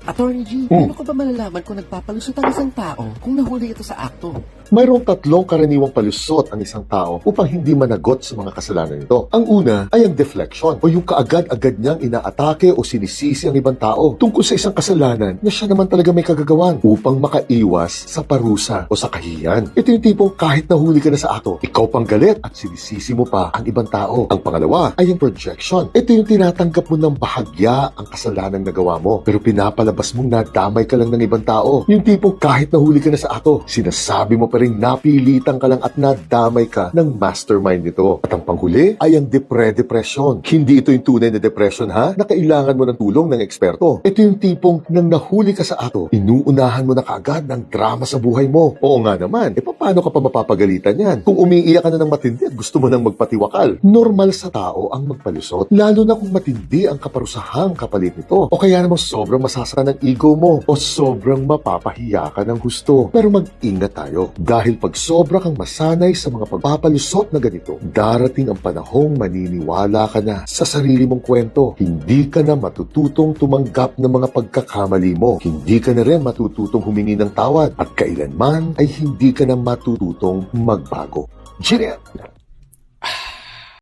Attorney G, paano ko ba malalaman kung nagpapalusot ang isang tao kung nahuli ito sa akto? Mayroong tatlong karaniwang palusot ang isang tao upang hindi managot sa mga kasalanan nito. Ang una ay ang deflection o yung kaagad-agad niyang inaatake o sinisisi ang ibang tao tungkol sa isang kasalanan na siya naman talaga may kagagawan upang makaiwas sa parusa o sa kahihiyan. Ito yung tipong kahit nahuli ka na sa akto, ikaw pang galit at sinisisi mo pa ang ibang tao. Ang pangalawa ay ang projection. Ito yung tinatanggap mo ng bahagya ang kasalanang nagawa mo pero pinapalabas mong nadamay ka lang ng ibang tao. Yung tipong kahit nahuli ka na sa akto, sinasabi mo pa rin napilitan ka lang at nadamay ka ng mastermind nito. At ang panghuli ay ang depression. Hindi ito yung tunay na depression na kailangan mo ng tulong ng eksperto. Ito yung tipong nang nahuli ka sa akto, inuunahan mo na kaagad ng drama sa buhay mo. Oo nga naman, paano ka pa mapapagalitan yan? Kung umiiyak ka na ng matindi at gusto mo nang magpatiwakal, normal sa tao ang magpalusot. Lalo na kung matindi ang kaparusahang kapalit nito. O kaya naman sobrang masasaka ng ego mo o sobrang mapapahiya ka ng gusto. Pero mag-ingat tayo. Dahil pag sobra kang masanay sa mga pagpapalusot na ganito, darating ang panahong maniniwala ka na sa sarili mong kwento. Hindi ka na matututong tumanggap ng mga pagkakamali mo. Hindi ka na rin matututong humingi ng tawad. At kailanman ay hindi ka na matututong magbago. Jillian!